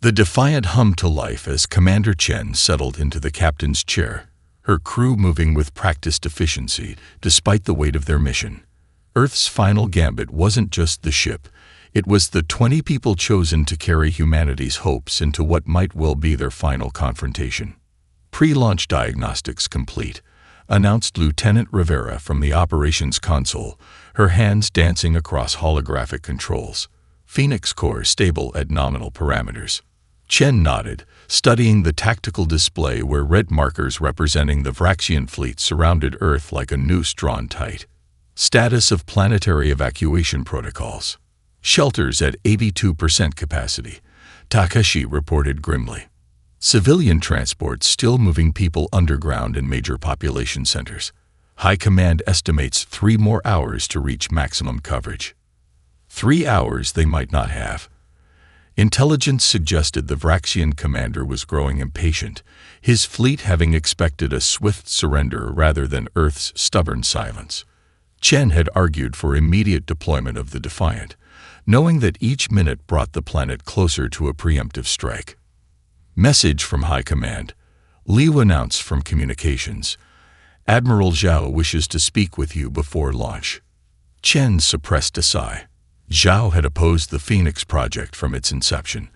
The Defiant hummed to life as Commander Chen settled into the captain's chair, her crew moving with practiced efficiency despite the weight of their mission. Earth's final gambit wasn't just the ship, it was the 20 people chosen to carry humanity's hopes into what might well be their final confrontation. Pre-launch diagnostics complete, announced Lieutenant Rivera from the operations console, her hands dancing across holographic controls. Phoenix core stable at nominal parameters. Chen nodded, studying the tactical display where red markers representing the Vraxian fleet surrounded Earth like a noose drawn tight. Status of planetary evacuation protocols. Shelters at 82% capacity, Takeshi reported grimly. Civilian transports still moving people underground in major population centers. High Command estimates 3 more hours to reach maximum coverage. 3 hours they might not have. Intelligence suggested the Vraxian commander was growing impatient, his fleet having expected a swift surrender rather than Earth's stubborn silence. Chen had argued for immediate deployment of the Defiant, knowing that each minute brought the planet closer to a preemptive strike. Message from High Command. Liu announced from communications. Admiral Zhao wishes to speak with you before launch. Chen suppressed a sigh. Zhao had opposed the Phoenix project from its inception,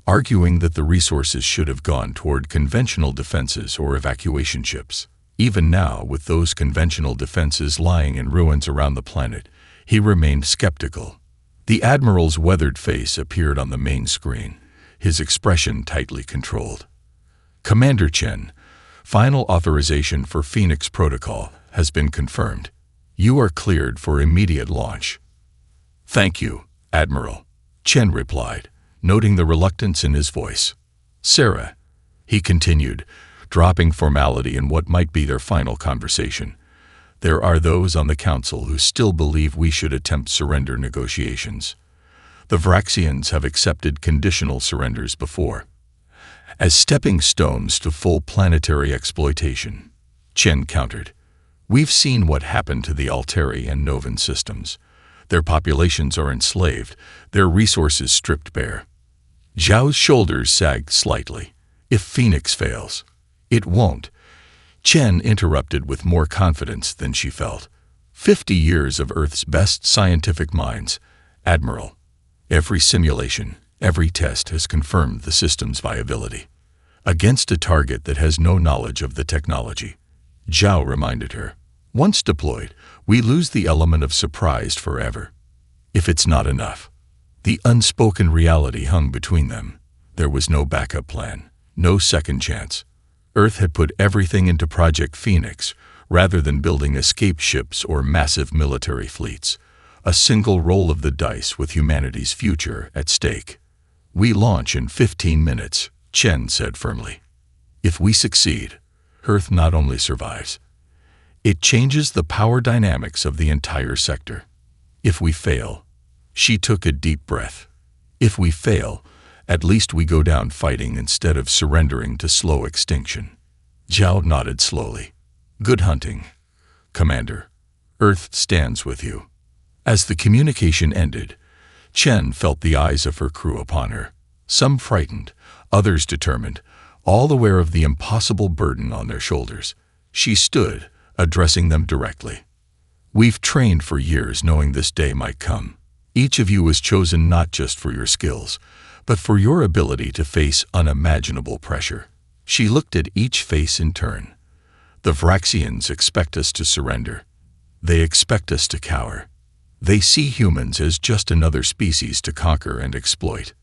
arguing that the resources should have gone toward conventional defenses or evacuation ships. Even now, with those conventional defenses lying in ruins around the planet, he remained skeptical. The Admiral's weathered face appeared on the main screen, his expression tightly controlled. Commander Chen, final authorization for Phoenix Protocol has been confirmed. You are cleared for immediate launch. Thank you, Admiral, Chen replied, noting the reluctance in his voice. Sarah, he continued, dropping formality in what might be their final conversation. There are those on the Council who still believe we should attempt surrender negotiations. The Vraxians have accepted conditional surrenders before, as stepping stones to full planetary exploitation. Chen countered. We've seen what happened to the Alteri and Novan systems. Their populations are enslaved, their resources stripped bare. Zhao's shoulders sagged slightly. If Phoenix fails, it won't. Chen interrupted with more confidence than she felt. 50 years of Earth's best scientific minds, Admiral. Every simulation, every test has confirmed the system's viability. Against a target that has no knowledge of the technology, Zhao reminded her. Once deployed, we lose the element of surprise forever. If it's not enough, the unspoken reality hung between them. There was no backup plan, no second chance. Earth had put everything into Project Phoenix rather than building escape ships or massive military fleets. A single roll of the dice with humanity's future at stake. We launch in 15 minutes, Chen said firmly. If we succeed, Earth not only survives, it changes the power dynamics of the entire sector. If we fail, she took a deep breath. If we fail, at least we go down fighting instead of surrendering to slow extinction. Zhao nodded slowly. Good hunting, Commander. Earth stands with you. As the communication ended, Chen felt the eyes of her crew upon her, some frightened, others determined, all aware of the impossible burden on their shoulders. She stood, addressing them directly. We've trained for years knowing this day might come. Each of you was chosen not just for your skills, but for your ability to face unimaginable pressure. She looked at each face in turn. The Vraxians expect us to surrender. They expect us to cower. They see humans as just another species to conquer and exploit.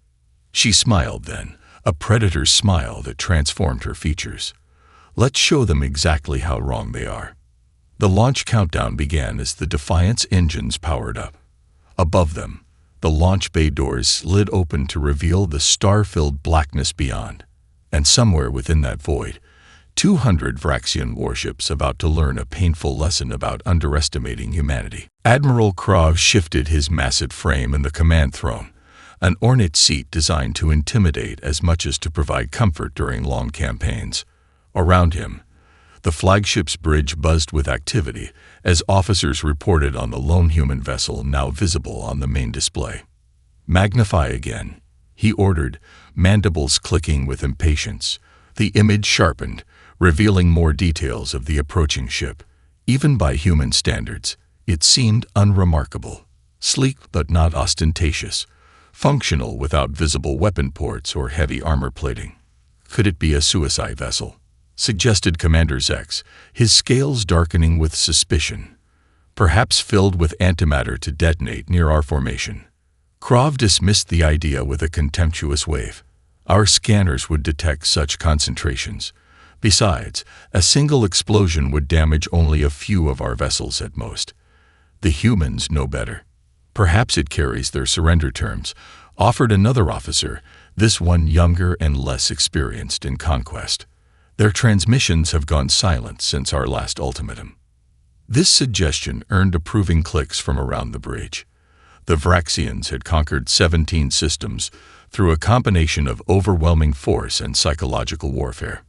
She smiled then, a predator's smile that transformed her features. Let's show them exactly how wrong they are. The launch countdown began as the Defiant's engines powered up. Above them, the launch bay doors slid open to reveal the star-filled blackness beyond. And somewhere within that void, 200 Vraxian warships about to learn a painful lesson about underestimating humanity. Admiral Krog shifted his massive frame in the command throne, an ornate seat designed to intimidate as much as to provide comfort during long campaigns. Around him, the flagship's bridge buzzed with activity as officers reported on the lone human vessel now visible on the main display. Magnify again, he ordered, mandibles clicking with impatience. The image sharpened, revealing more details of the approaching ship. Even by human standards, it seemed unremarkable. Sleek but not ostentatious. Functional without visible weapon ports or heavy armor plating. Could it be a suicide vessel? Suggested Commander Zex, his scales darkening with suspicion. Perhaps filled with antimatter to detonate near our formation. Krav dismissed the idea with a contemptuous wave. Our scanners would detect such concentrations. Besides, a single explosion would damage only a few of our vessels at most. The humans know better. Perhaps it carries their surrender terms, offered another officer, this one younger and less experienced in conquest. Their transmissions have gone silent since our last ultimatum. This suggestion earned approving clicks from around the bridge. The Vraxians had conquered 17 systems through a combination of overwhelming force and psychological warfare.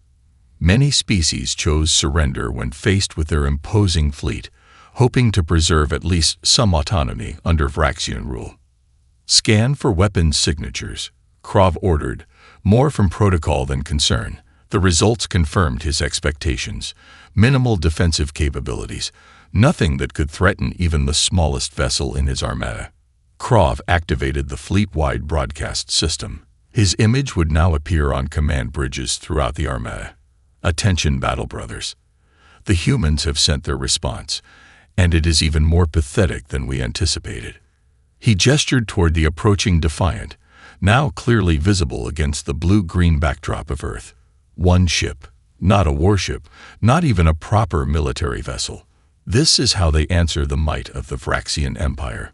Many species chose surrender when faced with their imposing fleet, hoping to preserve at least some autonomy under Vraxian rule. Scan for weapons signatures, Krav ordered, more from protocol than concern. The results confirmed his expectations. Minimal defensive capabilities, nothing that could threaten even the smallest vessel in his armada. Krav activated the fleet-wide broadcast system. His image would now appear on command bridges throughout the armada. Attention, battle brothers. The humans have sent their response, and it is even more pathetic than we anticipated. He gestured toward the approaching Defiant, now clearly visible against the blue-green backdrop of Earth. One ship, not a warship, not even a proper military vessel. This is how they answer the might of the Vraxian Empire.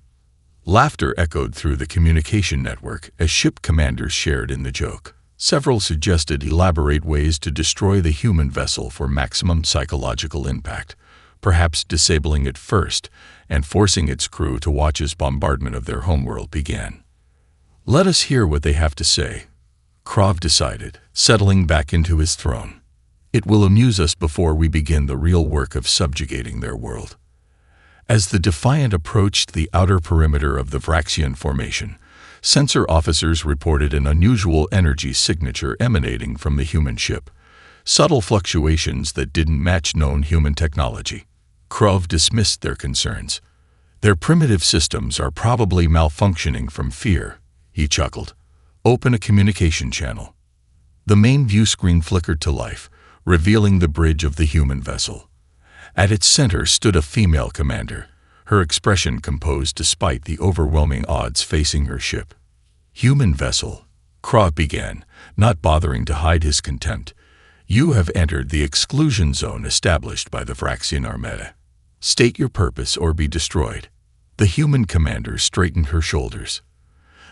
Laughter echoed through the communication network as ship commanders shared in the joke. Several suggested elaborate ways to destroy the human vessel for maximum psychological impact, perhaps disabling it first and forcing its crew to watch as bombardment of their homeworld began. Let us hear what they have to say, Krav decided, settling back into his throne. It will amuse us before we begin the real work of subjugating their world. As the Defiant approached the outer perimeter of the Vraxian formation, sensor officers reported an unusual energy signature emanating from the human ship, subtle fluctuations that didn't match known human technology. Krav dismissed their concerns. Their primitive systems are probably malfunctioning from fear, he chuckled. Open a communication channel. The main view screen flickered to life, revealing the bridge of the human vessel. At its center stood a female commander, her expression composed despite the overwhelming odds facing her ship. Human vessel, Krav began, not bothering to hide his contempt. You have entered the exclusion zone established by the Vraxian Armada. State your purpose or be destroyed. The human commander straightened her shoulders.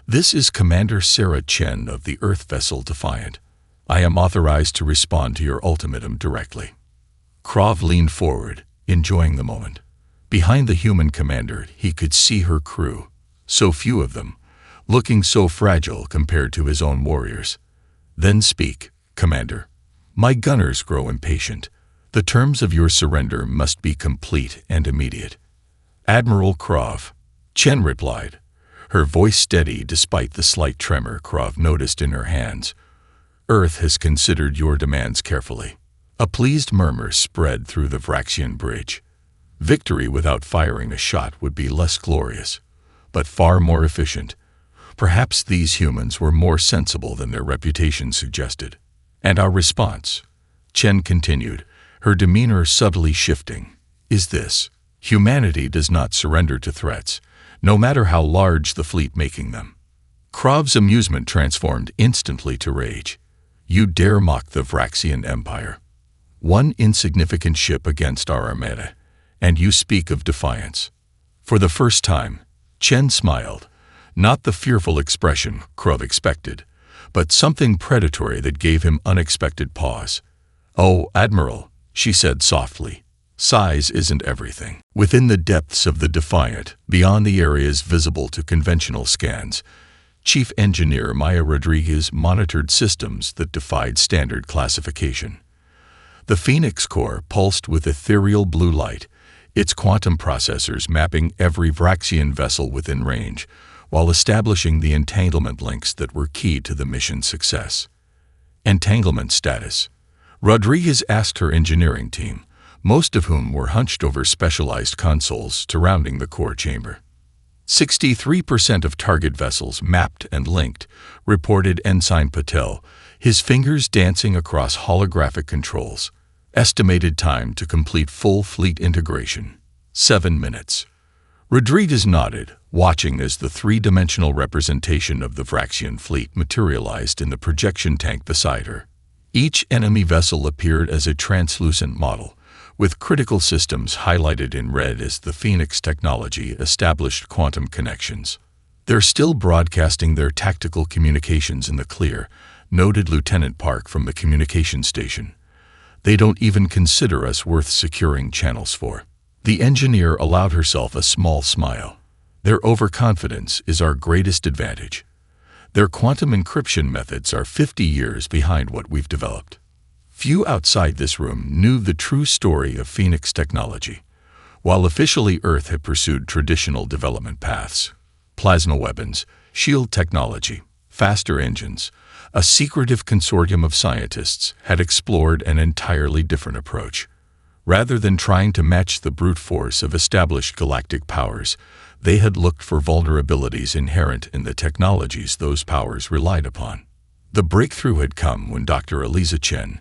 This is Commander Sarah Chen of the Earth vessel Defiant. I am authorized to respond to your ultimatum directly. Krav leaned forward, enjoying the moment. Behind the human commander, he could see her crew, so few of them, looking so fragile compared to his own warriors. Then speak, Commander. My gunners grow impatient. The terms of your surrender must be complete and immediate. Admiral Krav, Chen replied, her voice steady despite the slight tremor Krav noticed in her hands. Earth has considered your demands carefully. A pleased murmur spread through the Vraxian bridge. Victory without firing a shot would be less glorious, but far more efficient. Perhaps these humans were more sensible than their reputation suggested. And our response, Chen continued, her demeanor subtly shifting, is this: humanity does not surrender to threats, no matter how large the fleet making them. Krav's amusement transformed instantly to rage. You dare mock the Vraxian Empire. One insignificant ship against our armada, and you speak of defiance. For the first time, Chen smiled, not the fearful expression Krav expected, but something predatory that gave him unexpected pause. Oh, Admiral, she said softly, size isn't everything. Within the depths of the Defiant, beyond the areas visible to conventional scans, Chief Engineer Maya Rodriguez monitored systems that defied standard classification. The Phoenix core pulsed with ethereal blue light, its quantum processors mapping every Vraxian vessel within range, while establishing the entanglement links that were key to the mission's success. Entanglement status. Rodriguez asked her engineering team, most of whom were hunched over specialized consoles surrounding the core chamber. 63% of target vessels mapped and linked, reported Ensign Patel, his fingers dancing across holographic controls. Estimated time to complete full fleet integration, 7 minutes. Rodriguez nodded, watching as the three-dimensional representation of the Vraxian fleet materialized in the projection tank beside her. Each enemy vessel appeared as a translucent model, with critical systems highlighted in red as the Phoenix technology established quantum connections. "They're still broadcasting their tactical communications in the clear," noted Lieutenant Park from the communication station. "They don't even consider us worth securing channels for." The engineer allowed herself a small smile. "Their overconfidence is our greatest advantage. Their quantum encryption methods are 50 years behind what we've developed." Few outside this room knew the true story of Phoenix technology. While officially Earth had pursued traditional development paths, plasma weapons, shield technology, faster engines, a secretive consortium of scientists had explored an entirely different approach. Rather than trying to match the brute force of established galactic powers, they had looked for vulnerabilities inherent in the technologies those powers relied upon. The breakthrough had come when Dr. Eliza Chen,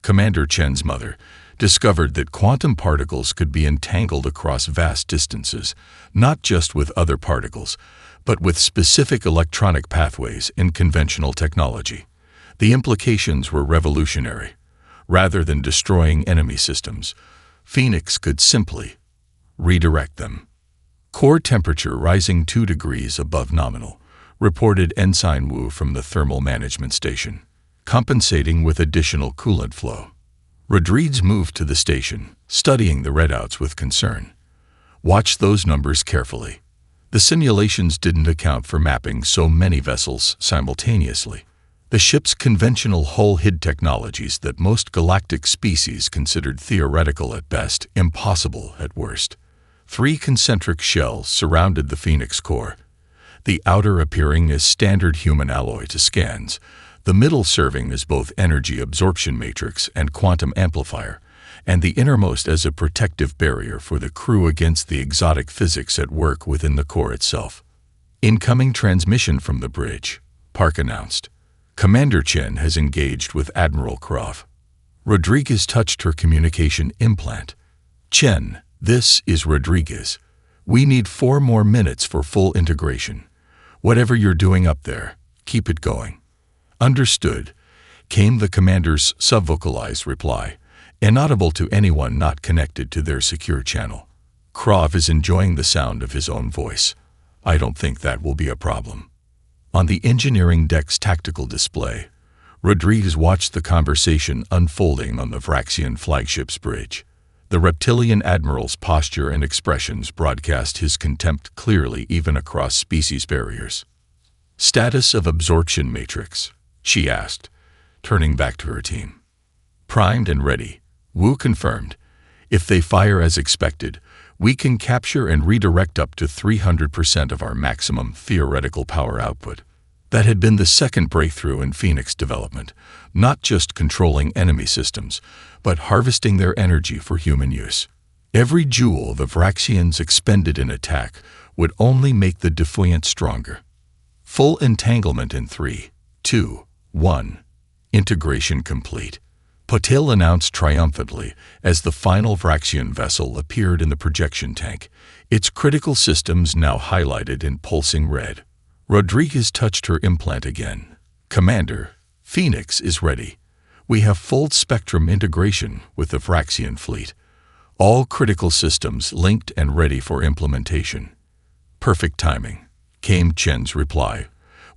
Commander Chen's mother, discovered that quantum particles could be entangled across vast distances, not just with other particles, but with specific electronic pathways in conventional technology. The implications were revolutionary. Rather than destroying enemy systems, Phoenix could simply redirect them. "Core temperature rising 2 degrees above nominal," reported Ensign Wu from the thermal management station, compensating with additional coolant flow. Rodriguez moved to the station, studying the readouts with concern. "Watch those numbers carefully. The simulations didn't account for mapping so many vessels simultaneously. The ship's conventional hull hid technologies that most galactic species considered theoretical at best, impossible at worst. 3 concentric shells surrounded the Phoenix core, the outer appearing as standard human alloy to scans, the middle serving as both energy absorption matrix and quantum amplifier, and the innermost as a protective barrier for the crew against the exotic physics at work within the core itself. "Incoming transmission from the bridge," Park announced. "Commander Chen has engaged with Admiral Krov." Rodriguez touched her communication implant. "Chen, this is Rodriguez. We need 4 more minutes for full integration. Whatever you're doing up there, keep it going." "Understood," came the commander's subvocalized reply, inaudible to anyone not connected to their secure channel. "Krov is enjoying the sound of his own voice. I don't think that will be a problem." On the engineering deck's tactical display, Rodriguez watched the conversation unfolding on the Vraxian flagship's bridge. The reptilian admiral's posture and expressions broadcast his contempt clearly even across species barriers. "Status of absorption matrix," she asked, turning back to her team. "Primed and ready," Wu confirmed. "If they fire as expected, we can capture and redirect up to 300% of our maximum theoretical power output." That had been the second breakthrough in Phoenix development, not just controlling enemy systems, but harvesting their energy for human use. Every joule the Vraxians expended in attack would only make the defiant stronger. Full entanglement in 3, 2, 1. Integration complete, Patel announced triumphantly as the final Vraxian vessel appeared in the projection tank, its critical systems now highlighted in pulsing red. Rodriguez touched her implant again. "Commander, Phoenix is ready. We have full spectrum integration with the Vraxian fleet. All critical systems linked and ready for implementation." "Perfect timing," came Chen's reply,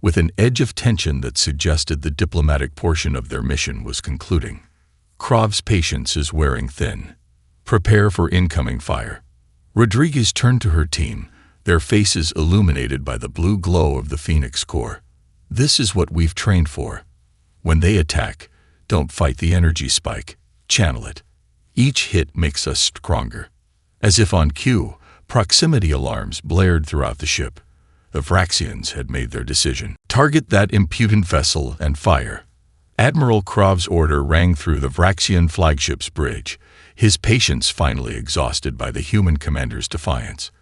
with an edge of tension that suggested the diplomatic portion of their mission was concluding. "Krov's patience is wearing thin. Prepare for incoming fire." Rodriguez turned to her team, their faces illuminated by the blue glow of the Phoenix core. "This is what we've trained for. When they attack, don't fight the energy spike, channel it. Each hit makes us stronger." As if on cue, proximity alarms blared throughout the ship. The Vraxians had made their decision. Target that impudent vessel and fire. Admiral Krov's order rang through the Vraxian flagship's bridge, his patience finally exhausted by the human commander's defiance.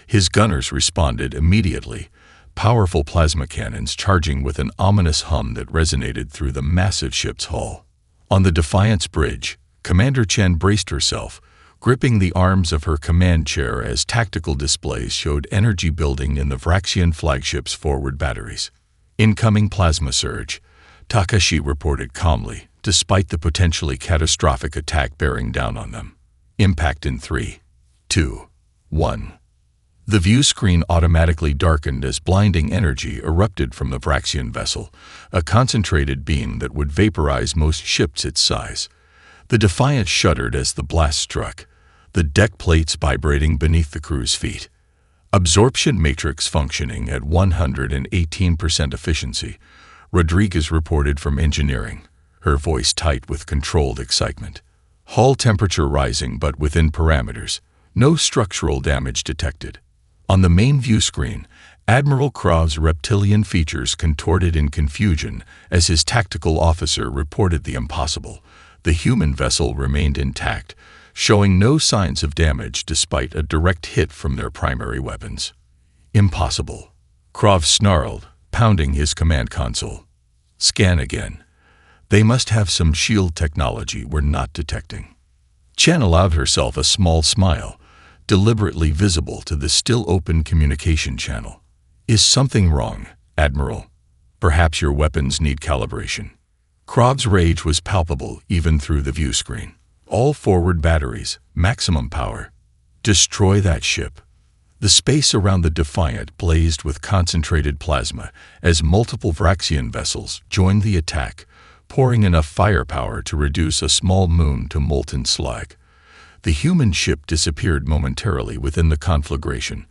His gunners responded immediately, powerful plasma cannons charging with an ominous hum that resonated through the massive ship's hull. On the Defiance bridge, Commander Chen braced herself, gripping the arms of her command chair as tactical displays showed energy building in the Vraxian flagship's forward batteries. Incoming plasma surge, Takashi reported calmly, despite the potentially catastrophic attack bearing down on them. Impact in 3, 2, 1. The view screen automatically darkened as blinding energy erupted from the Vraxian vessel, a concentrated beam that would vaporize most ships its size. The Defiant shuddered as the blast struck, the deck plates vibrating beneath the crew's feet. Absorption matrix functioning at 118% efficiency, Rodriguez reported from engineering, her voice tight with controlled excitement. Hull temperature rising but within parameters, no structural damage detected. On the main view screen, Admiral Krov's reptilian features contorted in confusion as his tactical officer reported the impossible. The human vessel remained intact, showing no signs of damage despite a direct hit from their primary weapons. Impossible. Krov snarled, pounding his command console. Scan again. They must have some shield technology we're not detecting. Chen allowed herself a small smile, deliberately visible to the still-open communication channel. Is something wrong, Admiral? Perhaps your weapons need calibration. Krov's rage was palpable even through the view screen. All forward batteries, maximum power. Destroy that ship. The space around the Defiant blazed with concentrated plasma as multiple Vraxian vessels joined the attack, pouring enough firepower to reduce a small moon to molten slag. The human ship disappeared momentarily within the conflagration,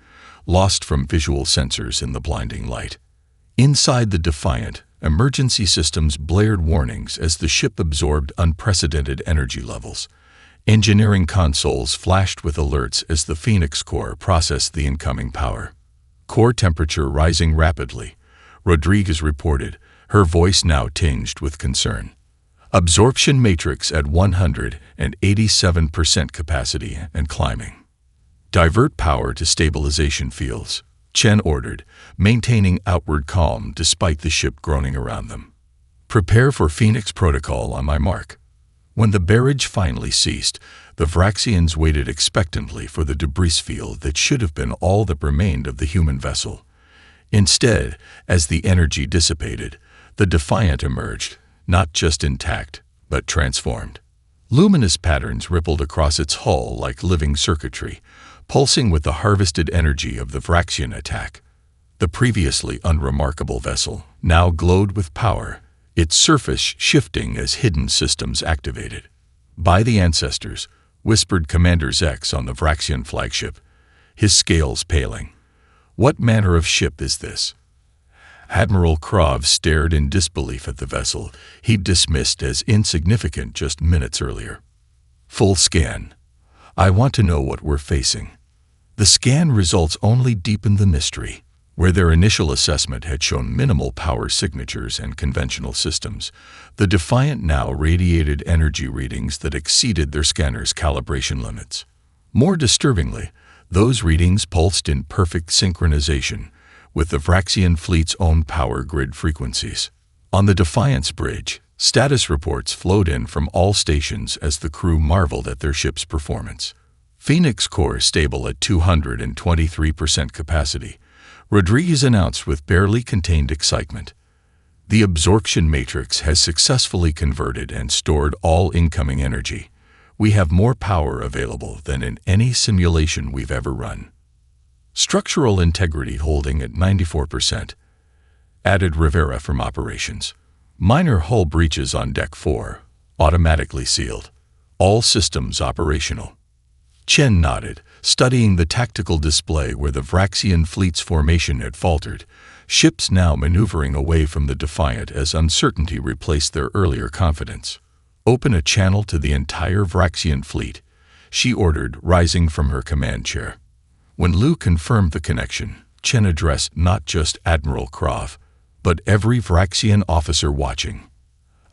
lost from visual sensors in the blinding light. Inside the Defiant, emergency systems blared warnings as the ship absorbed unprecedented energy levels. Engineering consoles flashed with alerts as the Phoenix core processed the incoming power. Core temperature rising rapidly, Rodriguez reported, her voice now tinged with concern. Absorption matrix at 187% capacity and climbing. Divert power to stabilization fields, Chen ordered, maintaining outward calm despite the ship groaning around them. Prepare for Phoenix protocol on my mark. When the barrage finally ceased, the Vraxians waited expectantly for the debris field that should have been all that remained of the human vessel. Instead, as the energy dissipated, the Defiant emerged, not just intact, but transformed. Luminous patterns rippled across its hull like living circuitry, pulsing with the harvested energy of the Vraxian attack. The previously unremarkable vessel now glowed with power, its surface shifting as hidden systems activated. By the ancestors, whispered Commander Zex on the Vraxian flagship, his scales paling. What manner of ship is this? Admiral Krov stared in disbelief at the vessel he'd dismissed as insignificant just minutes earlier. Full scan. I want to know what we're facing. The scan results only deepened the mystery. Where their initial assessment had shown minimal power signatures and conventional systems, the Defiant now radiated energy readings that exceeded their scanner's calibration limits. More disturbingly, those readings pulsed in perfect synchronization with the Vraxian fleet's own power grid frequencies. On the Defiance bridge, status reports flowed in from all stations as the crew marveled at their ship's performance. Phoenix core stable at 223% capacity, Rodriguez announced with barely contained excitement. The absorption matrix has successfully converted and stored all incoming energy. We have more power available than in any simulation we've ever run. Structural integrity holding at 94%. Added Rivera from operations. Minor hull breaches on Deck 4, automatically sealed. All systems operational. Chen nodded, studying the tactical display where the Vraxian fleet's formation had faltered, ships now maneuvering away from the Defiant as uncertainty replaced their earlier confidence. Open a channel to the entire Vraxian fleet, she ordered, rising from her command chair. When Lu confirmed the connection, Chen addressed not just Admiral Krav, but every Vraxian officer watching.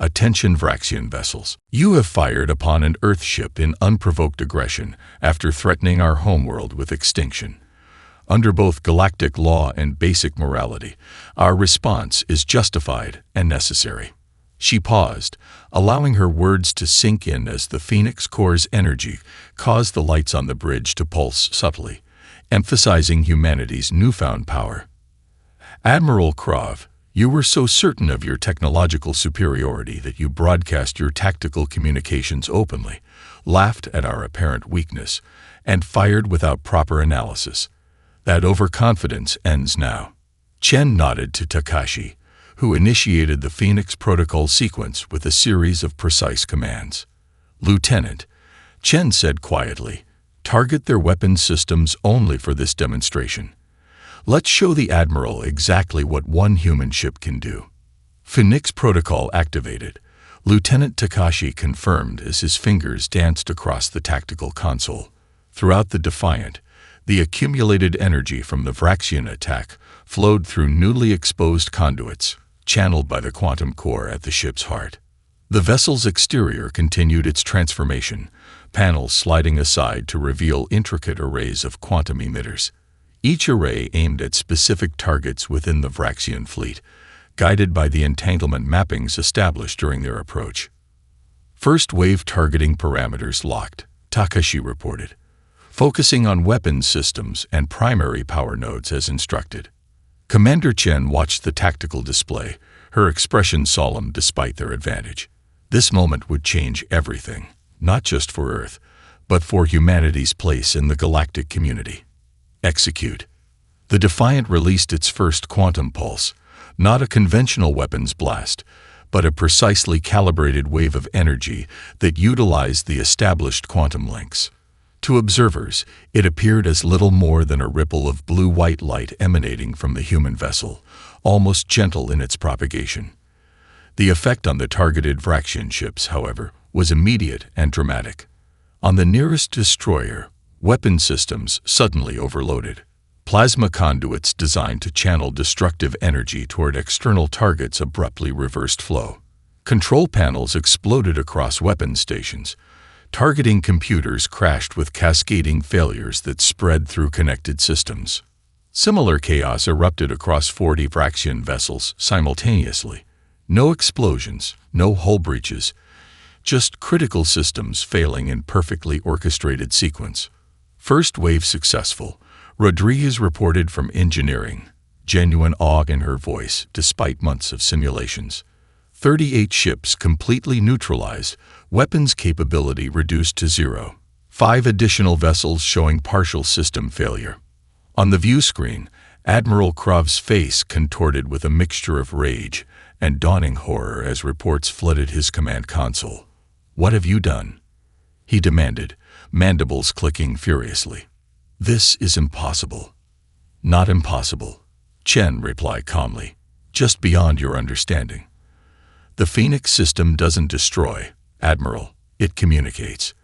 Attention Vraxian vessels. You have fired upon an Earth ship in unprovoked aggression after threatening our homeworld with extinction. Under both galactic law and basic morality, our response is justified and necessary. She paused, allowing her words to sink in as the Phoenix Core's energy caused the lights on the bridge to pulse subtly, emphasizing humanity's newfound power. Admiral Krav, you were so certain of your technological superiority that you broadcast your tactical communications openly, laughed at our apparent weakness, and fired without proper analysis. That overconfidence ends now. Chen nodded to Takashi, who initiated the Phoenix Protocol sequence with a series of precise commands. Lieutenant, Chen said quietly, target their weapons systems only for this demonstration. Let's show the Admiral exactly what one human ship can do. Phoenix Protocol activated. Lieutenant Takashi confirmed as his fingers danced across the tactical console. Throughout the Defiant, the accumulated energy from the Vraxian attack flowed through newly exposed conduits, channeled by the quantum core at the ship's heart. The vessel's exterior continued its transformation, panels sliding aside to reveal intricate arrays of quantum emitters. Each array aimed at specific targets within the Vraxian fleet, guided by the entanglement mappings established during their approach. First wave targeting parameters locked, Takashi reported, focusing on weapons systems and primary power nodes as instructed. Commander Chen watched the tactical display, her expression solemn despite their advantage. This moment would change everything, not just for Earth, but for humanity's place in the galactic community. Execute. The Defiant released its first quantum pulse, not a conventional weapons blast, but a precisely calibrated wave of energy that utilized the established quantum links. To observers, it appeared as little more than a ripple of blue-white light emanating from the human vessel, almost gentle in its propagation. The effect on the targeted Vraxian ships, however, was immediate and dramatic. On the nearest destroyer, weapon systems suddenly overloaded. Plasma conduits designed to channel destructive energy toward external targets abruptly reversed flow. Control panels exploded across weapon stations. Targeting computers crashed with cascading failures that spread through connected systems. Similar chaos erupted across 40 Vraxian vessels simultaneously. No explosions, no hull breaches, just critical systems failing in perfectly orchestrated sequence. First wave successful, Rodriguez reported from engineering, genuine awe in her voice despite months of simulations. 38 ships completely neutralized, weapons capability reduced to 0. 5 additional vessels showing partial system failure. On the view screen, Admiral Krav's face contorted with a mixture of rage and dawning horror as reports flooded his command console. "What have you done?" he demanded, mandibles clicking furiously. "This is impossible." "Not impossible," Chen replied calmly, "just beyond your understanding. The Phoenix system doesn't destroy, Admiral, it communicates.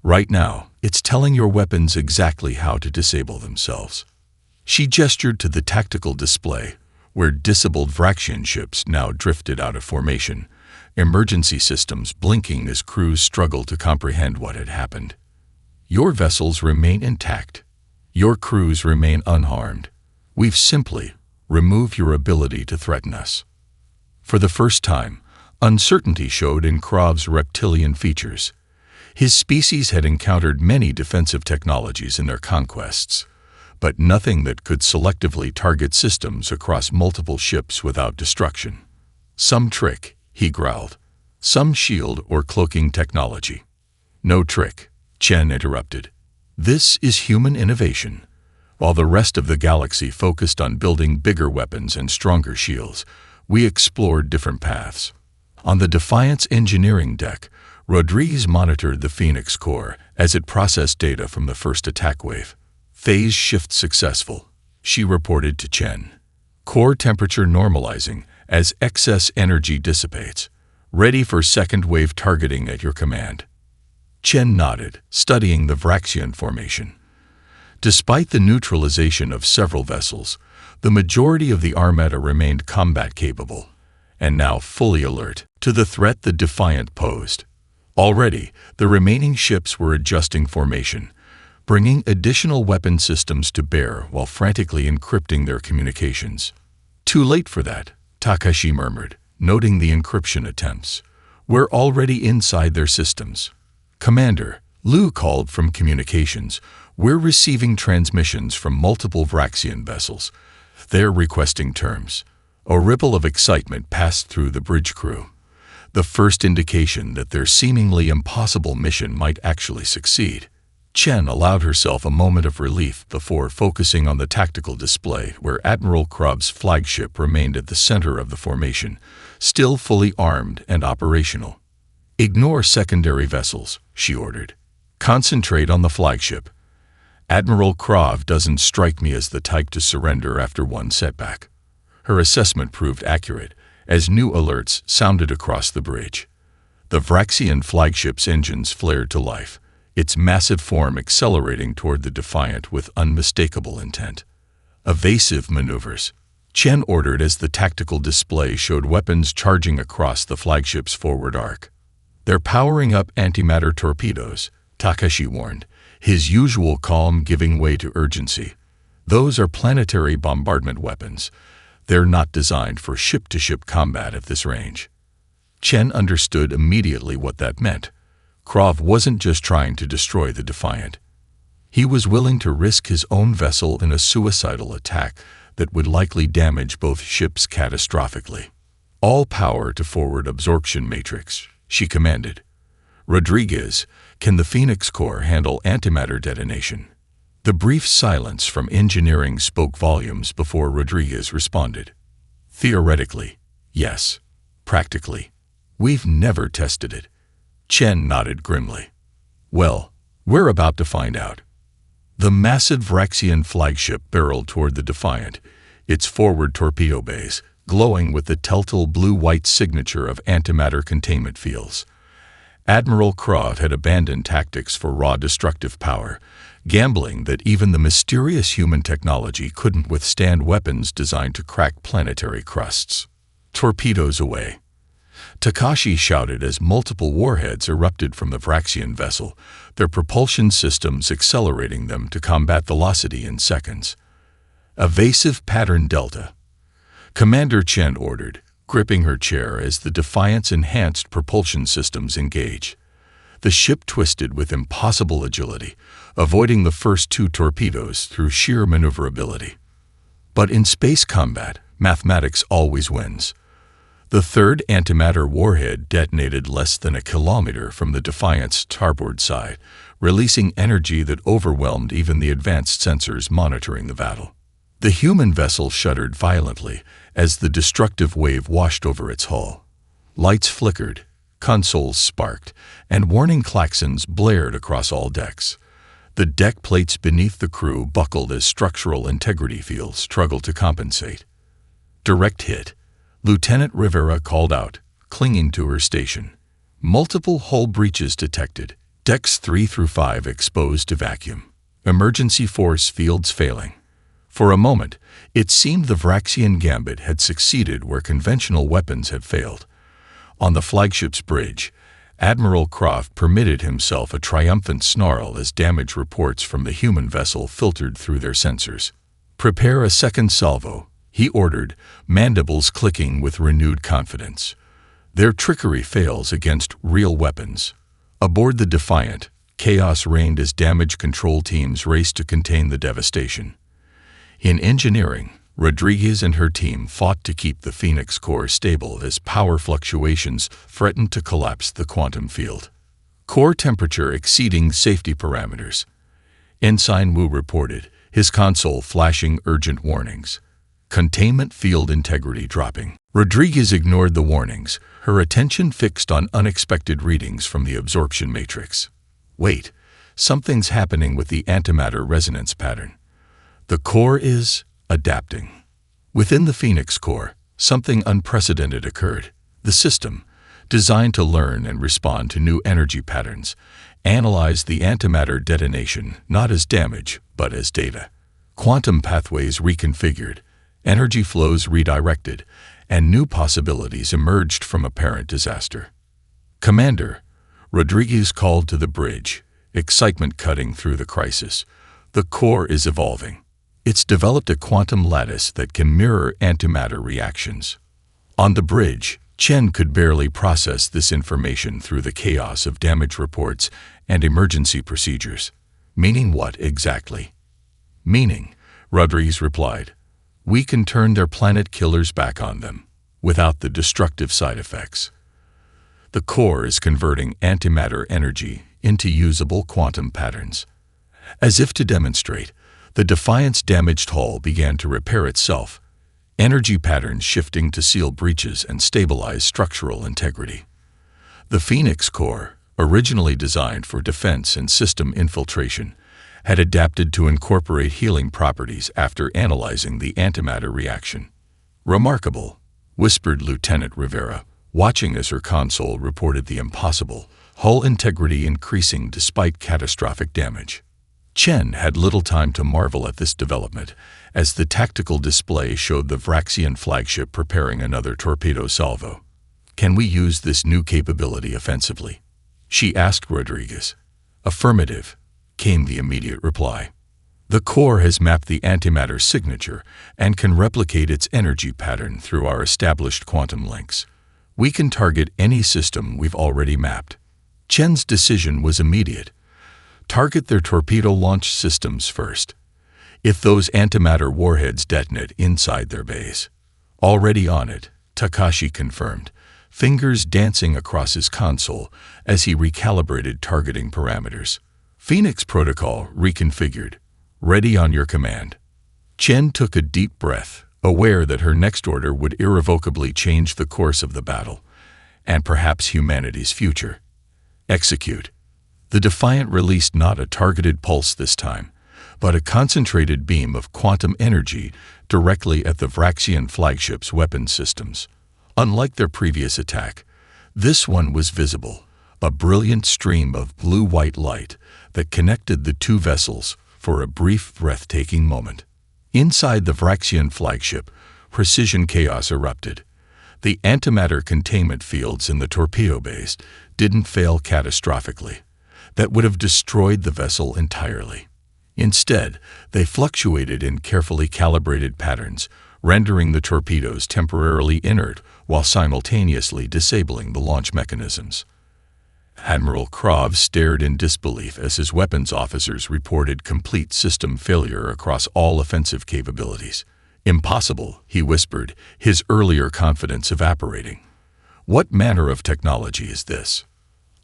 Right now, it's telling your weapons exactly how to disable themselves." She gestured to the tactical display, where disabled Vraxian ships now drifted out of formation, emergency systems blinking as crews struggled to comprehend what had happened. "Your vessels remain intact. Your crews remain unharmed. We've simply removed your ability to threaten us." For the first time, uncertainty showed in Krav's reptilian features. His species had encountered many defensive technologies in their conquests, but nothing that could selectively target systems across multiple ships without destruction. "Some trick," he growled. "Some shield or cloaking technology." "No trick," Chen interrupted. "This is human innovation." While the rest of the galaxy focused on building bigger weapons and stronger shields, we explored different paths. On the Defiant's engineering deck, Rodriguez monitored the Phoenix core as it processed data from the first attack wave. "Phase shift successful," she reported to Chen. "Core temperature normalizing as excess energy dissipates. Ready for second wave targeting at your command." Chen nodded, studying the Vraxian formation. Despite the neutralization of several vessels, the majority of the Armada remained combat-capable, and now fully alert to the threat the Defiant posed. Already, the remaining ships were adjusting formation, bringing additional weapon systems to bear while frantically encrypting their communications. "Too late for that," Takashi murmured, noting the encryption attempts. "We're already inside their systems." "Commander," Liu called from communications, "we're receiving transmissions from multiple Vraxian vessels. They're requesting terms." A ripple of excitement passed through the bridge crew, the first indication that their seemingly impossible mission might actually succeed. Chen allowed herself a moment of relief before focusing on the tactical display where Admiral Krov's flagship remained at the center of the formation, still fully armed and operational. "Ignore secondary vessels," she ordered. "Concentrate on the flagship. Admiral Krov doesn't strike me as the type to surrender after one setback." Her assessment proved accurate as new alerts sounded across the bridge. The Vraxian flagship's engines flared to life, its massive form accelerating toward the Defiant with unmistakable intent. "Evasive maneuvers," Chen ordered as the tactical display showed weapons charging across the flagship's forward arc. "They're powering up antimatter torpedoes," Takashi warned, his usual calm giving way to urgency. "Those are planetary bombardment weapons. They're not designed for ship-to-ship combat at this range." Chen understood immediately what that meant. Krov wasn't just trying to destroy the Defiant. He was willing to risk his own vessel in a suicidal attack that would likely damage both ships catastrophically. "All power to forward absorption matrix," she commanded. "Rodriguez, can the Phoenix Corps handle antimatter detonation?" The brief silence from engineering spoke volumes before Rodriguez responded. "Theoretically, yes. Practically, we've never tested it." Chen nodded grimly. "Well, we're about to find out." The massive Vraxian flagship barreled toward the Defiant, its forward torpedo bays glowing with the telltale blue-white signature of antimatter containment fields. Admiral Krov had abandoned tactics for raw destructive power, gambling that even the mysterious human technology couldn't withstand weapons designed to crack planetary crusts. "Torpedoes away," Takashi shouted as multiple warheads erupted from the Vraxian vessel, their propulsion systems accelerating them to combat velocity in seconds. "Evasive pattern delta," Commander Chen ordered, gripping her chair as the Defiant's enhanced propulsion systems engaged. The ship twisted with impossible agility, avoiding the first two torpedoes through sheer maneuverability. But in space combat, mathematics always wins. The third antimatter warhead detonated less than a kilometer from the Defiant's starboard side, releasing energy that overwhelmed even the advanced sensors monitoring the battle. The human vessel shuddered violently as the destructive wave washed over its hull. Lights flickered, consoles sparked, and warning klaxons blared across all decks. The deck plates beneath the crew buckled as structural integrity fields struggled to compensate. "Direct hit," Lieutenant Rivera called out, clinging to her station. Multiple hull breaches detected, decks 3 through 5 exposed to vacuum. Emergency force fields failing. For a moment, it seemed the Vraxian gambit had succeeded where conventional weapons had failed. On the flagship's bridge, Admiral Krov permitted himself a triumphant snarl as damage reports from the human vessel filtered through their sensors. "Prepare a second salvo," he ordered, mandibles clicking with renewed confidence. Their trickery fails against real weapons. Aboard the Defiant, chaos reigned as damage control teams raced to contain the devastation. In engineering, Rodriguez and her team fought to keep the Phoenix Corps stable as power fluctuations threatened to collapse the quantum field. Core temperature exceeding safety parameters. Ensign Wu reported, his console flashing urgent warnings. Containment field integrity dropping. Rodriguez ignored the warnings, her attention fixed on unexpected readings from the absorption matrix. "Wait, something's happening with the antimatter resonance pattern. The core is adapting." Within the Phoenix Corps, something unprecedented occurred. The system, designed to learn and respond to new energy patterns, analyzed the antimatter detonation not as damage, but as data. Quantum pathways reconfigured, energy flows redirected, and new possibilities emerged from apparent disaster. "Commander," Rodriguez called to the bridge, excitement cutting through the crisis. "The core is evolving. It's developed a quantum lattice that can mirror antimatter reactions." On the bridge, Chen could barely process this information through the chaos of damage reports and emergency procedures. "Meaning what exactly?" "Meaning," Rodriguez replied, "we can turn their planet killers back on them, without the destructive side effects. The core is converting antimatter energy into usable quantum patterns." As if to demonstrate, the Defiant's damaged hull began to repair itself, energy patterns shifting to seal breaches and stabilize structural integrity. The Phoenix core, originally designed for defense and system infiltration, had adapted to incorporate healing properties after analyzing the antimatter reaction. "Remarkable," whispered Lieutenant Rivera, watching as her console reported the impossible, hull integrity increasing despite catastrophic damage. Chen had little time to marvel at this development, as the tactical display showed the Vraxian flagship preparing another torpedo salvo. "Can we use this new capability offensively?" she asked Rodriguez. "Affirmative," came the immediate reply. "The core has mapped the antimatter signature and can replicate its energy pattern through our established quantum links. We can target any system we've already mapped." Chen's decision was immediate. Target their torpedo launch systems first. If those antimatter warheads detonate inside their base. "Already on it," Takashi confirmed, fingers dancing across his console as he recalibrated targeting parameters. "Phoenix protocol reconfigured. Ready on your command." Chen took a deep breath, aware that her next order would irrevocably change the course of the battle, and perhaps humanity's future. "Execute." The Defiant released not a targeted pulse this time, but a concentrated beam of quantum energy directly at the Vraxian flagship's weapon systems. Unlike their previous attack, this one was visible, a brilliant stream of blue-white light that connected the two vessels for a brief, breathtaking moment. Inside the Vraxian flagship, precision chaos erupted. The antimatter containment fields in the torpedo bays didn't fail catastrophically. That would have destroyed the vessel entirely. Instead, they fluctuated in carefully calibrated patterns, rendering the torpedoes temporarily inert while simultaneously disabling the launch mechanisms. Admiral Krav stared in disbelief as his weapons officers reported complete system failure across all offensive capabilities. "Impossible," he whispered, his earlier confidence evaporating. "What manner of technology is this?"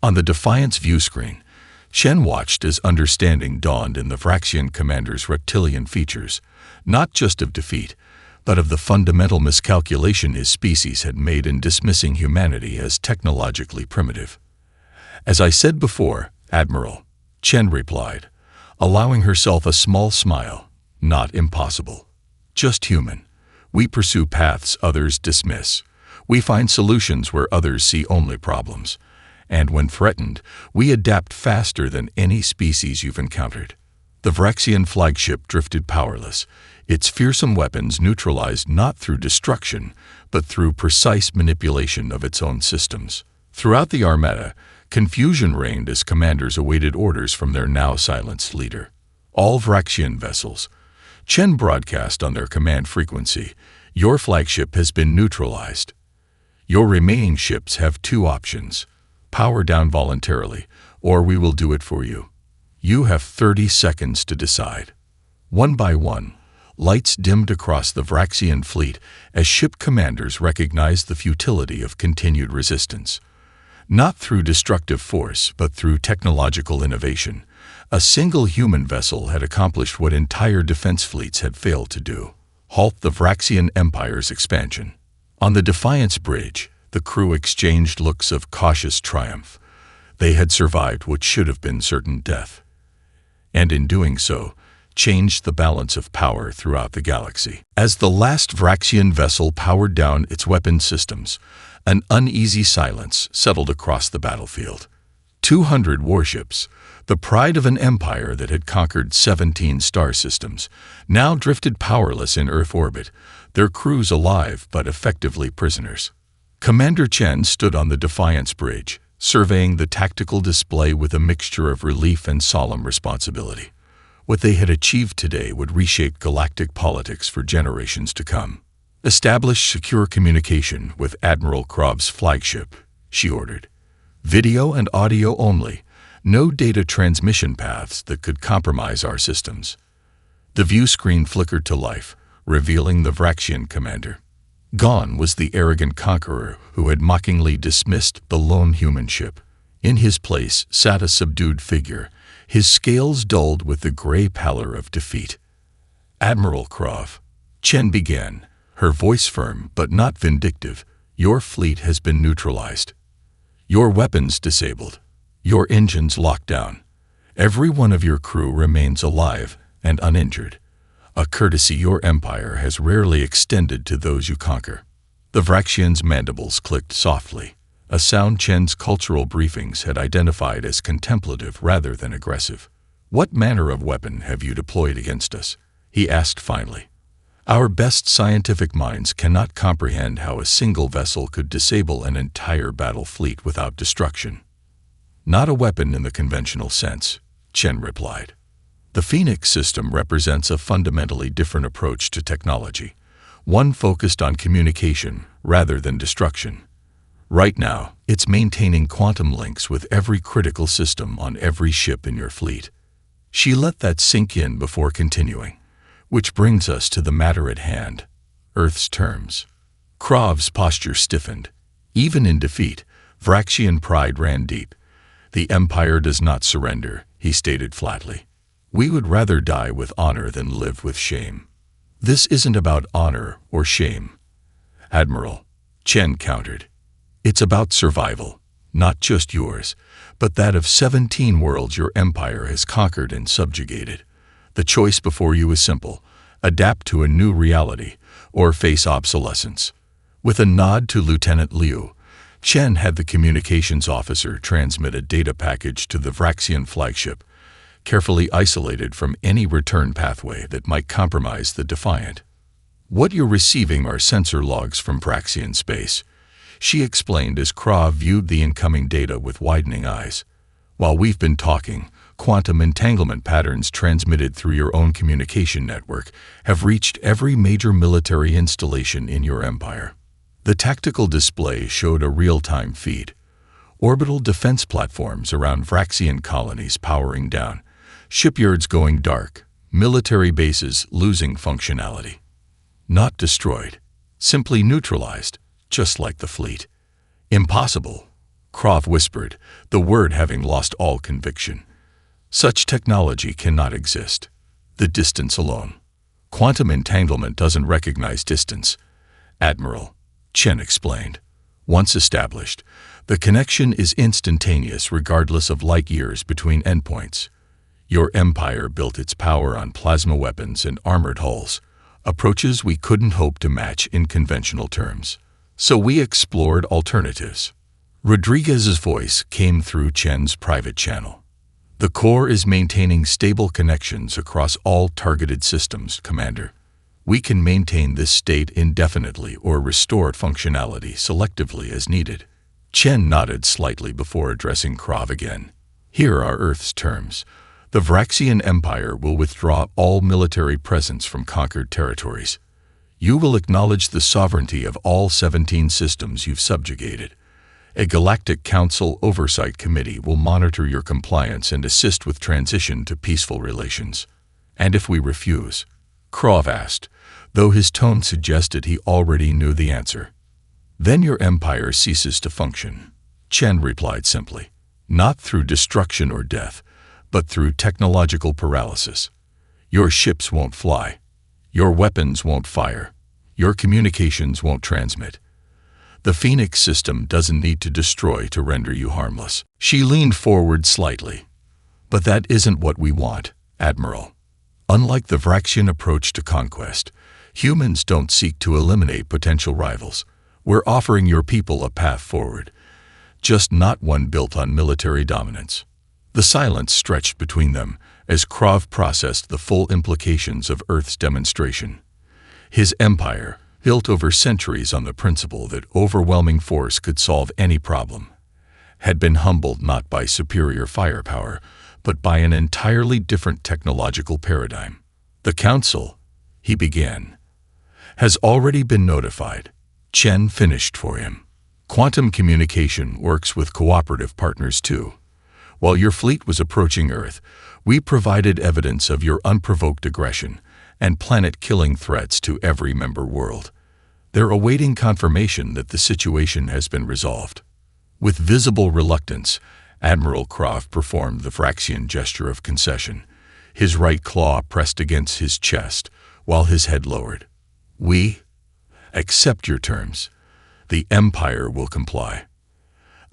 On the Defiant's view screen, Chen watched as understanding dawned in the Vraxian commander's reptilian features, not just of defeat, but of the fundamental miscalculation his species had made in dismissing humanity as technologically primitive. "As I said before, Admiral," Chen replied, allowing herself a small smile. "Not impossible. Just human. We pursue paths others dismiss. We find solutions where others see only problems. And when threatened, we adapt faster than any species you've encountered." The Vraxian flagship drifted powerless, its fearsome weapons neutralized not through destruction, but through precise manipulation of its own systems. Throughout the Armada, confusion reigned as commanders awaited orders from their now silenced leader. All Vraxian vessels. Chen broadcast on their command frequency, "Your flagship has been neutralized. Your remaining ships have two options. Power down voluntarily, or we will do it for you. You have 30 seconds to decide." One by one, lights dimmed across the Vraxian fleet as ship commanders recognized the futility of continued resistance. Not through destructive force, but through technological innovation, a single human vessel had accomplished what entire defense fleets had failed to do: halt the Vraxian Empire's expansion. On the Defiance bridge, the crew exchanged looks of cautious triumph. They had survived what should have been certain death, and in doing so, changed the balance of power throughout the galaxy. As the last Vraxian vessel powered down its weapon systems, An uneasy silence settled across the battlefield. 200 warships, the pride of an empire that had conquered 17 star systems, now drifted powerless in Earth orbit, their crews alive but effectively prisoners. Commander Chen stood on the Defiance Bridge, surveying the tactical display with a mixture of relief and solemn responsibility. What they had achieved today would reshape galactic politics for generations to come. "Establish secure communication with Admiral Krov's flagship," she ordered. "Video and audio only, no data transmission paths that could compromise our systems." The view screen flickered to life, revealing the Vraxian commander. Gone was the arrogant conqueror who had mockingly dismissed the lone human ship. In his place sat a subdued figure, his scales dulled with the gray pallor of defeat. "Admiral Krov," Chen began, her voice firm but not vindictive, "your fleet has been neutralized. Your weapons disabled. Your engines locked down. Every one of your crew remains alive and uninjured. A courtesy your empire has rarely extended to those you conquer." The Vraxian's mandibles clicked softly, a sound Chen's cultural briefings had identified as contemplative rather than aggressive. "What manner of weapon have you deployed against us?" he asked finally. "Our best scientific minds cannot comprehend how a single vessel could disable an entire battle fleet without destruction." "Not a weapon in the conventional sense," Chen replied. "The Phoenix system represents a fundamentally different approach to technology, one focused on communication rather than destruction. Right now, it's maintaining quantum links with every critical system on every ship in your fleet." She let that sink in before continuing. "Which brings us to the matter at hand, Earth's terms." Krov's posture stiffened. Even in defeat, Vraxian pride ran deep. "The Empire does not surrender," he stated flatly. "We would rather die with honor than live with shame." "This isn't about honor or shame, Admiral," Chen countered. "It's about survival, not just yours, but that of 17 worlds your empire has conquered and subjugated. The choice before you is simple: adapt to a new reality or face obsolescence." With a nod to Lieutenant Liu, Chen had the communications officer transmit a data package to the Vraxian flagship, carefully isolated from any return pathway that might compromise the Defiant. "What you're receiving are sensor logs from Vraxian space," she explained as Krov viewed the incoming data with widening eyes. "While we've been talking, quantum entanglement patterns transmitted through your own communication network have reached every major military installation in your empire." The tactical display showed a real-time feed. Orbital defense platforms around Vraxian colonies powering down, shipyards going dark, military bases losing functionality. "Not destroyed, simply neutralized, just like the fleet." "Impossible," Krov whispered, the word having lost all conviction. "Such technology cannot exist. The distance alone. Quantum entanglement doesn't recognize distance, Admiral," Chen explained. "Once established, the connection is instantaneous regardless of light years between endpoints. Your empire built its power on plasma weapons and armored hulls, approaches we couldn't hope to match in conventional terms. So we explored alternatives." Rodriguez's voice came through Chen's private channel. "The core is maintaining stable connections across all targeted systems, Commander. We can maintain this state indefinitely or restore functionality selectively as needed." Chen nodded slightly before addressing Krov again. "Here are Earth's terms. The Vraxian Empire will withdraw all military presence from conquered territories. You will acknowledge the sovereignty of all 17 systems you've subjugated. A Galactic Council Oversight Committee will monitor your compliance and assist with transition to peaceful relations." "And if we refuse?" Krov asked, though his tone suggested he already knew the answer. "Then your empire ceases to function," Chen replied simply. "Not through destruction or death, but through technological paralysis. Your ships won't fly. Your weapons won't fire. Your communications won't transmit. The Phoenix system doesn't need to destroy to render you harmless." She leaned forward slightly. "But that isn't what we want, Admiral. Unlike the Vraxian approach to conquest, humans don't seek to eliminate potential rivals. We're offering your people a path forward, just not one built on military dominance." The silence stretched between them as Krav processed the full implications of Earth's demonstration. His empire, built over centuries on the principle that overwhelming force could solve any problem, had been humbled not by superior firepower, but by an entirely different technological paradigm. "The Council," he began, "has already been notified." Chen finished for him. "Quantum communication works with cooperative partners too. While your fleet was approaching Earth, we provided evidence of your unprovoked aggression and planet-killing threats to every member world. They're awaiting confirmation that the situation has been resolved." With visible reluctance, Admiral Krav performed the Vraxian gesture of concession, his right claw pressed against his chest, while his head lowered. "We accept your terms. The Empire will comply."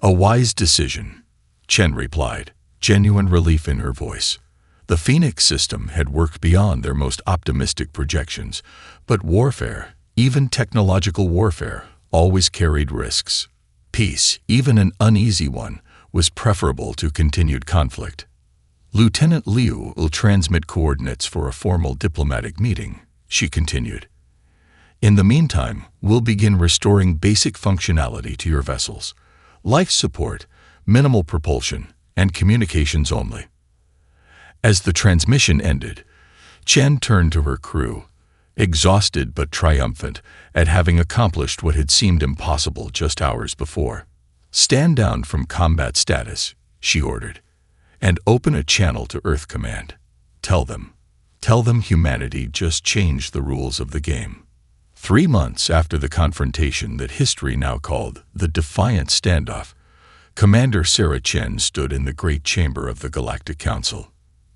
"A wise decision," Chen replied, genuine relief in her voice. The Phoenix system had worked beyond their most optimistic projections, but warfare, even technological warfare, always carried risks. Peace, even an uneasy one, was preferable to continued conflict. "Lieutenant Liu will transmit coordinates for a formal diplomatic meeting," she continued. "In the meantime, we'll begin restoring basic functionality to your vessels. Life support, minimal propulsion, and communications only." As the transmission ended, Chen turned to her crew, exhausted but triumphant at having accomplished what had seemed impossible just hours before. "Stand down from combat status," she ordered, "and open a channel to Earth Command. Tell them humanity just changed the rules of the game." 3 months after the confrontation that history now called the Defiant Standoff, Commander Sarah Chen stood in the great chamber of the Galactic Council.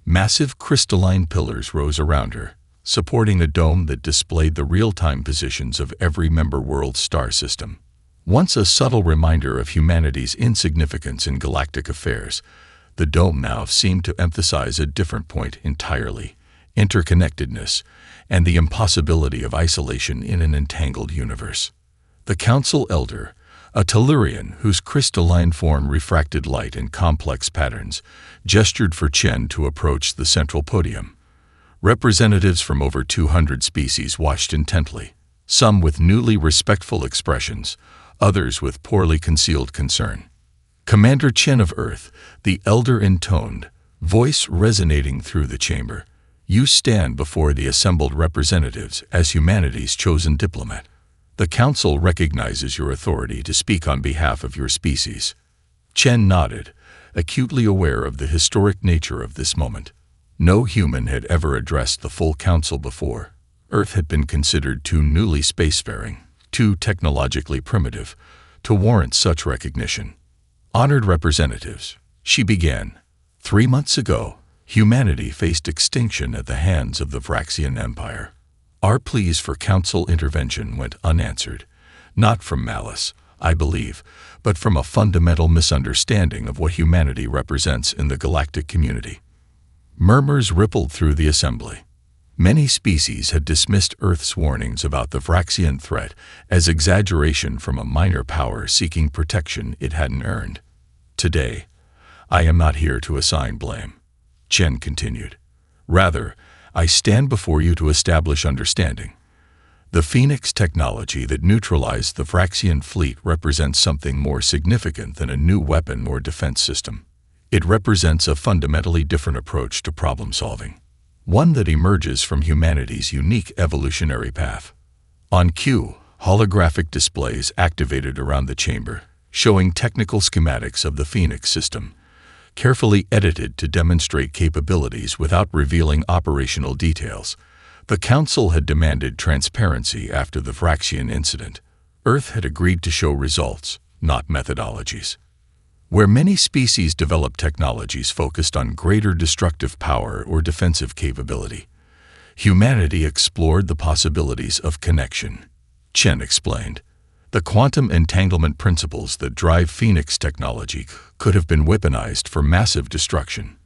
Massive crystalline pillars rose around her, supporting a dome that displayed the real-time positions of every member world's star system. Once a subtle reminder of humanity's insignificance in galactic affairs, the dome now seemed to emphasize a different point entirely: interconnectedness and the impossibility of isolation in an entangled universe. The Council Elder, a Tellurian whose crystalline form refracted light in complex patterns, gestured for Chen to approach the central podium. Representatives from over 200 species watched intently, some with newly respectful expressions, others with poorly concealed concern. "Commander Chen of Earth," the Elder intoned, voice resonating through the chamber, "you stand before the assembled representatives as humanity's chosen diplomat. The Council recognizes your authority to speak on behalf of your species." Chen nodded, acutely aware of the historic nature of this moment. No human had ever addressed the full Council before. Earth had been considered too newly spacefaring, too technologically primitive, to warrant such recognition. "Honored representatives," she began, 3 months ago, humanity faced extinction at the hands of the Vraxian Empire. Our pleas for Council intervention went unanswered, not from malice, I believe, but from a fundamental misunderstanding of what humanity represents in the galactic community. Murmurs rippled through the assembly. Many species had dismissed Earth's warnings about the Vraxian threat as exaggeration from a minor power seeking protection it hadn't earned. "Today, I am not here to assign blame," Chen continued. "Rather, I stand before you to establish understanding. The Phoenix technology that neutralized the Vraxian fleet represents something more significant than a new weapon or defense system. It represents a fundamentally different approach to problem-solving, one that emerges from humanity's unique evolutionary path." On cue, holographic displays activated around the chamber, showing technical schematics of the Phoenix system, carefully edited to demonstrate capabilities without revealing operational details. The Council had demanded transparency after the Vraxian incident. Earth had agreed to show results, not methodologies. Where many species developed technologies focused on greater destructive power or defensive capability, humanity explored the possibilities of connection. Chen explained. The quantum entanglement principles that drive Phoenix technology could have been weaponized for massive destruction.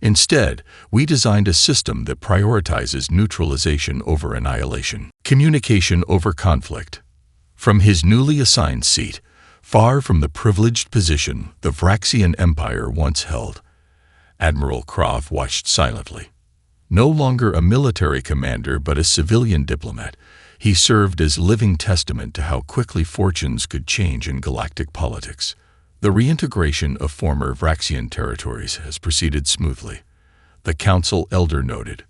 Instead, we designed a system that prioritizes neutralization over annihilation, communication over conflict. From his newly assigned seat, far from the privileged position the Vraxian Empire once held, Admiral Croft watched silently. No longer a military commander but a civilian diplomat, he served as living testament to how quickly fortunes could change in galactic politics. The reintegration of former Vraxian territories has proceeded smoothly, the Council Elder noted.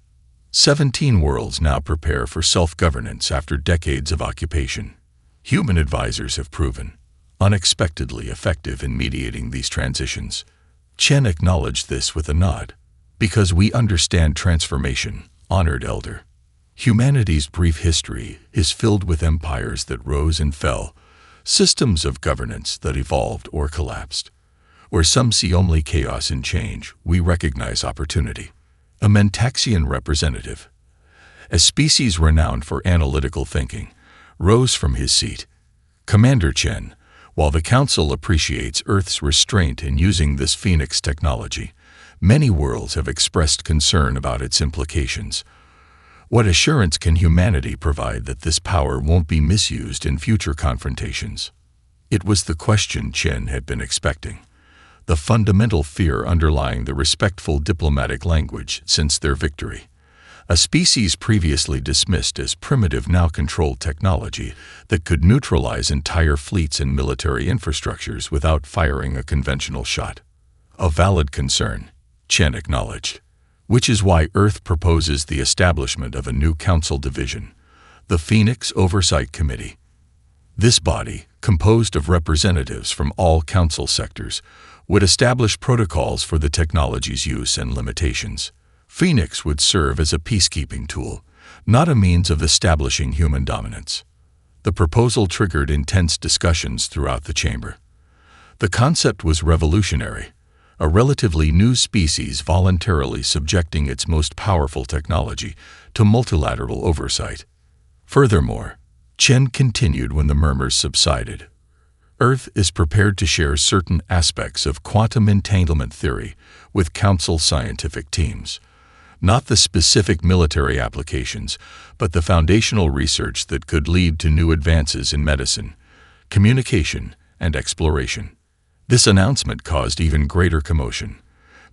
17 worlds now prepare for self-governance after decades of occupation. Human advisors have proven unexpectedly effective in mediating these transitions. Chen acknowledged this with a nod. Because we understand transformation, honored Elder. Humanity's brief history is filled with empires that rose and fell, systems of governance that evolved or collapsed. Where some see only chaos and change, we recognize opportunity. A Mentaxian representative, a species renowned for analytical thinking, rose from his seat. Commander Chen, while the Council appreciates Earth's restraint in using this Phoenix technology, many worlds have expressed concern about its implications. What assurance can humanity provide that this power won't be misused in future confrontations? It was the question Chen had been expecting, the fundamental fear underlying the respectful diplomatic language since their victory. A species previously dismissed as primitive now controlled technology that could neutralize entire fleets and military infrastructures without firing a conventional shot. A valid concern, Chen acknowledged, which is why Earth proposes the establishment of a new council division, the Phoenix Oversight Committee. This body, composed of representatives from all council sectors, would establish protocols for the technology's use and limitations. Phoenix would serve as a peacekeeping tool, not a means of establishing human dominance. The proposal triggered intense discussions throughout the chamber. The concept was revolutionary, a relatively new species voluntarily subjecting its most powerful technology to multilateral oversight. Furthermore, Chen continued when the murmurs subsided. Earth is prepared to share certain aspects of quantum entanglement theory with Council scientific teams. Not the specific military applications, but the foundational research that could lead to new advances in medicine, communication, and exploration. This announcement caused even greater commotion.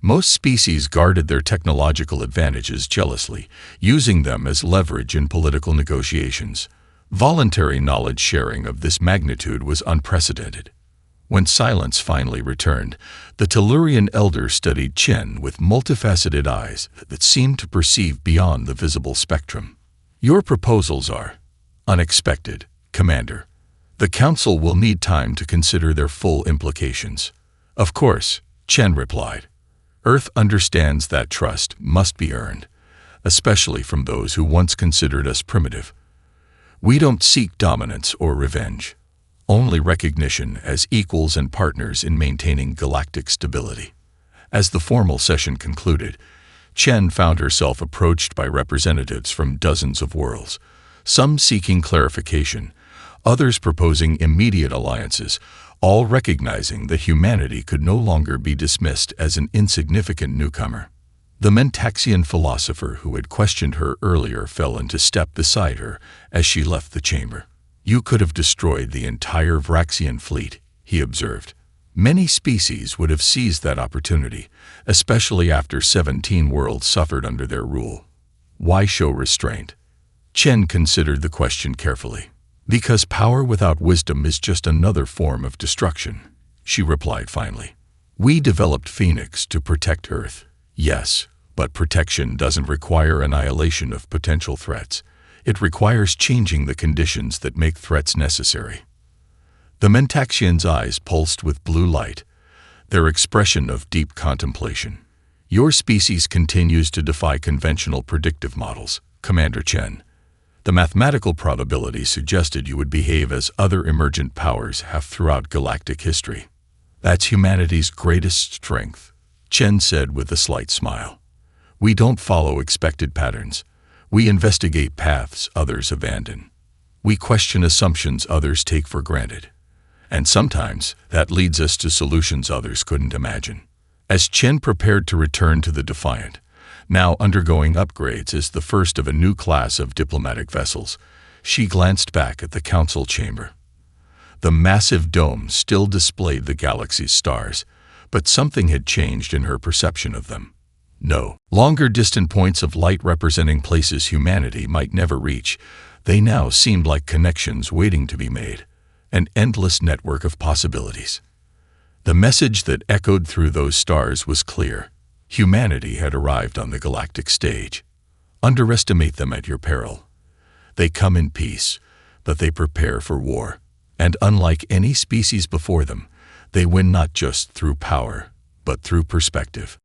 Most species guarded their technological advantages jealously, using them as leverage in political negotiations. Voluntary knowledge sharing of this magnitude was unprecedented. When silence finally returned, the Tellurian elder studied Chen with multifaceted eyes that seemed to perceive beyond the visible spectrum. Your proposals are unexpected, Commander. The Council will need time to consider their full implications. Of course, Chen replied. Earth understands that trust must be earned, especially from those who once considered us primitive. We don't seek dominance or revenge, only recognition as equals and partners in maintaining galactic stability. As the formal session concluded, Chen found herself approached by representatives from dozens of worlds, some seeking clarification, others proposing immediate alliances, all recognizing that humanity could no longer be dismissed as an insignificant newcomer. The Mentaxian philosopher who had questioned her earlier fell into step beside her as she left the chamber. You could have destroyed the entire Vraxian fleet, he observed. Many species would have seized that opportunity, especially after 17 worlds suffered under their rule. Why show restraint? Chen considered the question carefully. Because power without wisdom is just another form of destruction, she replied finally. We developed Phoenix to protect Earth. Yes, but protection doesn't require annihilation of potential threats. It requires changing the conditions that make threats necessary. The Mentaxian's eyes pulsed with blue light, their expression of deep contemplation. Your species continues to defy conventional predictive models, Commander Chen. The mathematical probability suggested you would behave as other emergent powers have throughout galactic history. That's humanity's greatest strength, Chen said with a slight smile. We don't follow expected patterns. We investigate paths others abandon. We question assumptions others take for granted. And sometimes that leads us to solutions others couldn't imagine. As Chen prepared to return to the Defiant, now undergoing upgrades as the first of a new class of diplomatic vessels, she glanced back at the council chamber. The massive dome still displayed the galaxy's stars, but something had changed in her perception of them. No longer distant points of light representing places humanity might never reach. They now seemed like connections waiting to be made, an endless network of possibilities. The message that echoed through those stars was clear. Humanity had arrived on the galactic stage. Underestimate them at your peril. They come in peace, but they prepare for war. And unlike any species before them, they win not just through power, but through perspective.